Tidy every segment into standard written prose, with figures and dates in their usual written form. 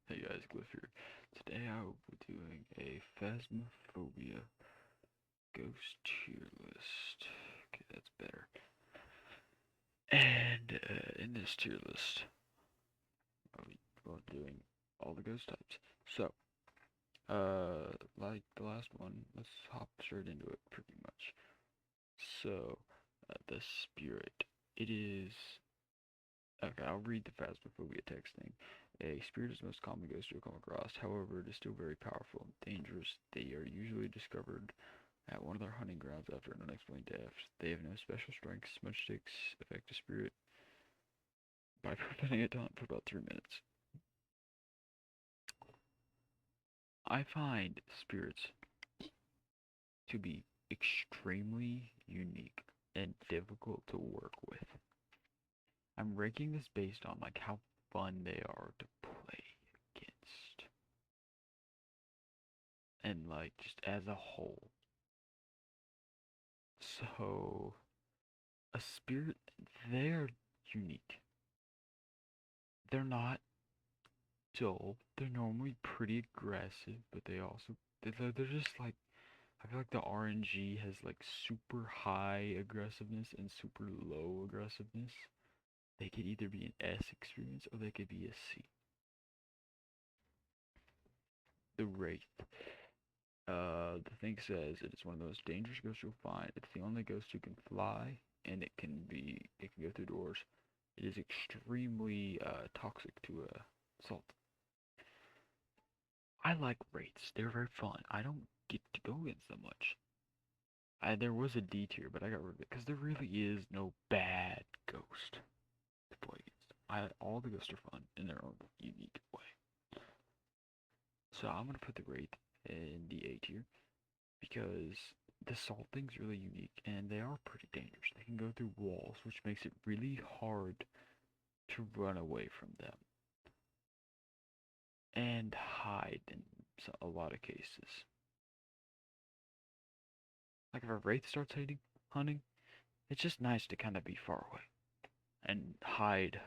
Hey guys, Cliff here. Today I will be doing a Phasmophobia Ghost tier list. Okay, that's better. And in this tier list, I'll be doing all the ghost types. So, like the last one, let's hop straight into it pretty much. So, the spirit. It is. Okay, I'll read the Phasmophobia text thing. A spirit is the most common ghost you'll come across. However, it is still very powerful and dangerous. They are usually discovered at one of their hunting grounds after an unexplained death. They have no special strength. Smudge sticks affect a spirit by preventing it to for about 3 minutes. I find spirits to be extremely unique and difficult to work with. I'm ranking this based on like how fun they are to play against and like just as a whole. So a spirit, they're unique. They're not dull. They're normally pretty aggressive, but they're just like I feel like the RNG has like super high aggressiveness and super low aggressiveness. They could either be an S experience or they could be a C. The Wraith. The thing says it is one of the most dangerous ghosts you'll find. It's the only ghost who can fly, and it can go through doors. It is extremely toxic to salt. I like wraiths. They're very fun. I don't get to go against them much. There was a D tier, but I got rid of it because there really is no bad ghost to play against. All the ghosts are fun in their own unique way. So I'm gonna put the wraith in the A tier because the salting's really unique and they are pretty dangerous. They can go through walls, which makes it really hard to run away from them and hide in a lot of cases. Like if a wraith starts hunting, it's just nice to kind of be far away and hide,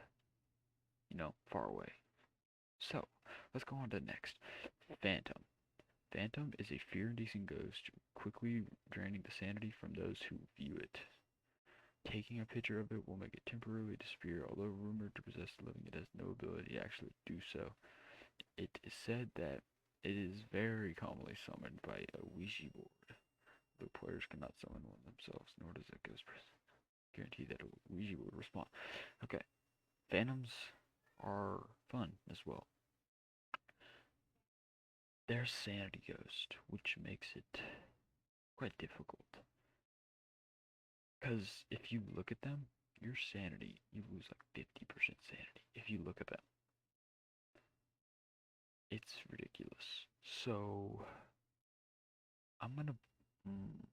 far away. So let's go on to next. Phantom. Phantom is a fear-inducing ghost, quickly draining the sanity from those who view it. Taking a picture of it will make it temporarily disappear, although rumored to possess the living, it has no ability to actually do so. It is said that it is very commonly summoned by a Ouija board, though players cannot summon one themselves, nor does a ghost person guarantee that a Ouija would respond. Okay, phantoms are fun as well. They're sanity ghost, which makes it quite difficult. Because if you look at them, your sanity, you lose like 50% sanity. If you look at them, it's ridiculous. So, I'm gonna, mm,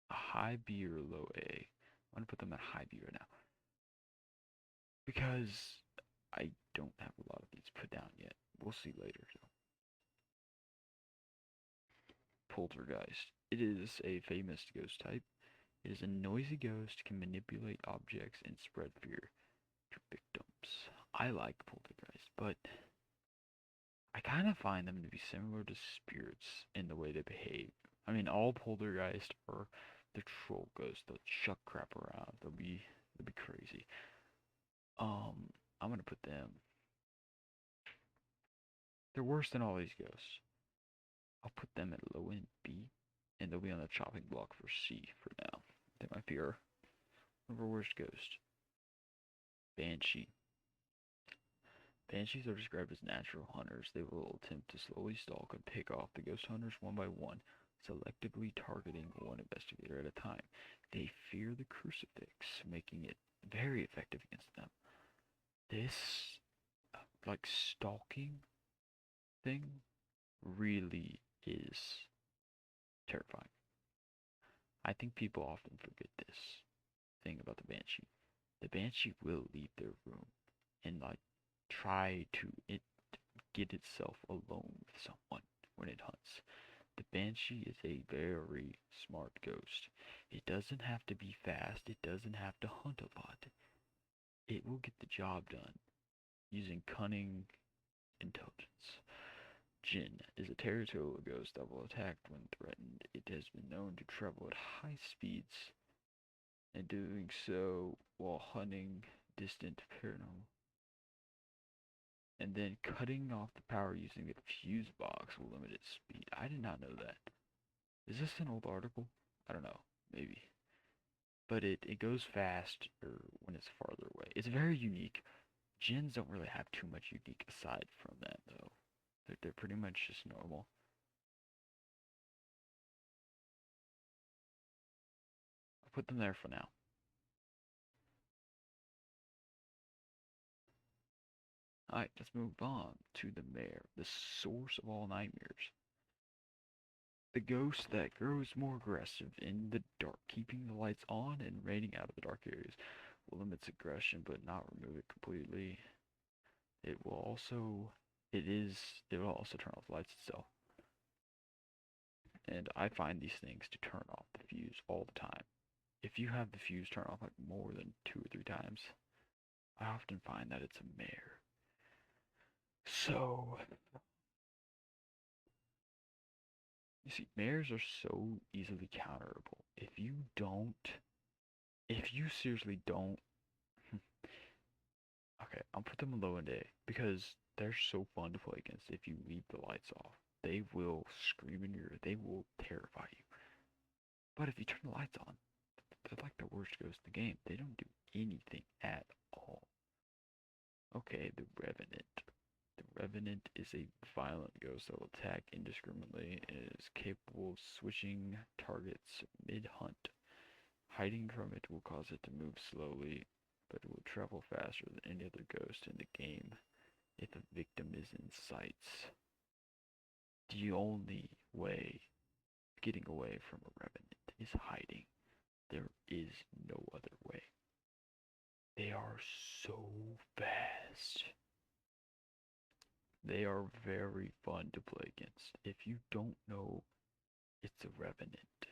a high B or low A. I'm gonna put them at high B right now. Because I don't have a lot of these put down yet. We'll see later. So. Poltergeist. It is a famous ghost type. It is a noisy ghost, can manipulate objects and spread fear to victims. I like poltergeist, but I kind of find them to be similar to spirits in the way they behave. I mean, all poltergeist are the troll ghosts. They'll chuck crap around. They'll be crazy. I'm gonna put them. They're worse than all these ghosts. I'll put them at low end B, and they'll be on the chopping block for C for now. They might be our worst ghost. Banshee. Banshees are described as natural hunters. They will attempt to slowly stalk and pick off the ghost hunters one by one, selectively targeting one investigator at a time. They fear the crucifix, making it very effective against them. This, like, stalking thing really is terrifying. I think people often forget this thing about the Banshee. The Banshee will leave their room and, like, try to get itself alone with someone when it hunts. The Banshee is a very smart ghost. It doesn't have to be fast, it doesn't have to hunt a lot. It will get the job done using cunning intelligence. Jin is a territorial ghost that will attack when threatened. It has been known to travel at high speeds and doing so while hunting distant paranormal. And then cutting off the power using the fuse box will limit its speed. I did not know that. Is this an old article? I don't know. Maybe. But it goes fast or when it's farther away. It's very unique. Gens don't really have too much unique aside from that, though. They're pretty much just normal. I'll put them there for now. Alright, let's move on to the mare, the source of all nightmares. The ghost that grows more aggressive in the dark, keeping the lights on and raining out of the dark areas will limit its aggression but not remove it completely. It will also turn off the lights itself. And I find these things to turn off the fuse all the time. If you have the fuse turn off like more than 2 or 3 times, I often find that it's a mare. So, you see, mares are so easily counterable. If you seriously don't, okay, I'll put them low and A because they're so fun to play against if you leave the lights off. They will scream in your ear, they will terrify you. But if you turn the lights on, they're like the worst ghost in the game. They don't do anything at all. Okay, the Revenant. The Revenant is a violent ghost that will attack indiscriminately and is capable of switching targets mid-hunt. Hiding from it will cause it to move slowly, but it will travel faster than any other ghost in the game if a victim is in sight. The only way of getting away from a Revenant is hiding. There is no other way. They are so fast. They are very fun to play against. If you don't know it's a Revenant,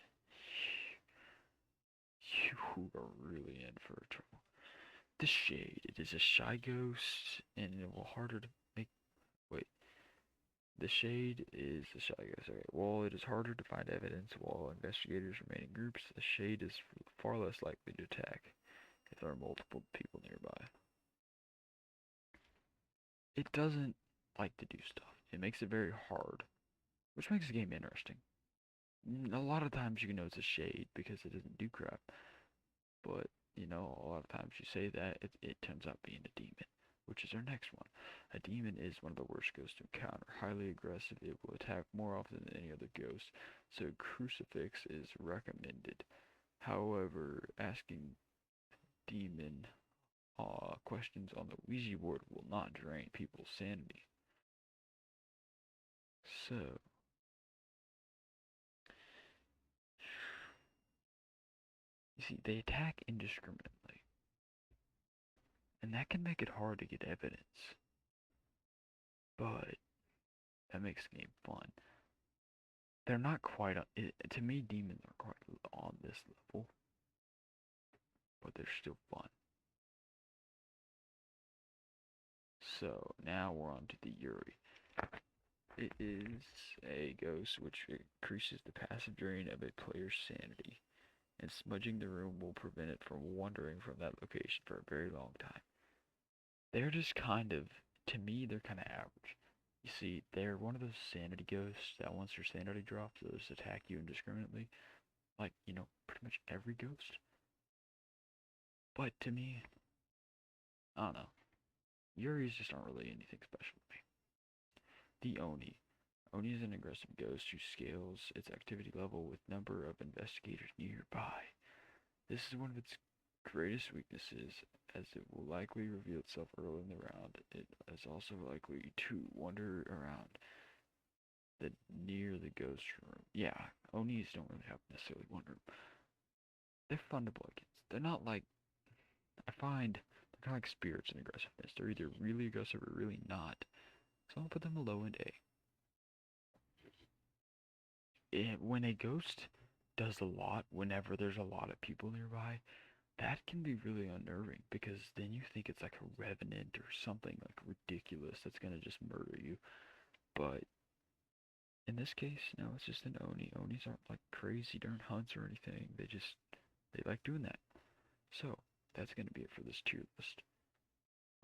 you are really in for trouble. The Shade. It is a shy ghost, and it will harder to make. Wait. The Shade is a shy ghost. Okay. While it is harder to find evidence while investigators remain in groups, the Shade is far less likely to attack if there are multiple people nearby. It doesn't like to do stuff. It makes it very hard, which makes the game interesting. A lot of times you can know it's a Shade because it doesn't do crap, but a lot of times you say that it turns out being a demon, which is our next one. A demon is one of the worst ghosts to encounter. Highly aggressive, it will attack more often than any other ghost, so crucifix is recommended. However, asking demon questions on the Ouija board will not drain people's sanity. So, you see, they attack indiscriminately, and that can make it hard to get evidence, but that makes the game fun. They're not quite on, to me, demons are quite on this level, but they're still fun. So, now we're on to the Yuri. It is a ghost which increases the passive drain of a player's sanity, and smudging the room will prevent it from wandering from that location for a very long time. They're just to me, they're kind of average. You see, they're one of those sanity ghosts that once your sanity drops, they'll just attack you indiscriminately. Like, pretty much every ghost. But to me, I don't know. Yuris just aren't really anything special to me. The Oni. Oni is an aggressive ghost who scales its activity level with number of investigators nearby. This is one of its greatest weaknesses, as it will likely reveal itself early in the round. It is also likely to wander around near the ghost room. Yeah, Onis don't really have necessarily one room. They're fun to play against. They're not like, I find, they're kind of like spirits in aggressiveness. They're either really aggressive or really not. So I'll put them a low and A. When a ghost does a lot, whenever there's a lot of people nearby, that can be really unnerving because then you think it's like a revenant or something like ridiculous that's gonna just murder you. But in this case, no, it's just an Oni. Onis aren't like crazy darn hunts or anything. They like doing that. So that's gonna be it for this tier list.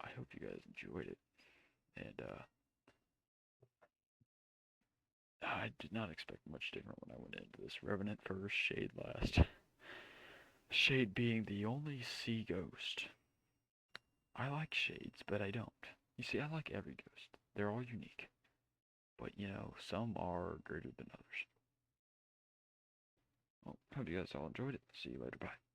I hope you guys enjoyed it. And I did not expect much different when I went into this. Revenant first, Shade last. Shade being the only sea ghost. I like shades, but I don't. You see, I like every ghost. They're all unique. But, some are greater than others. Well, hope you guys all enjoyed it. See you later. Bye.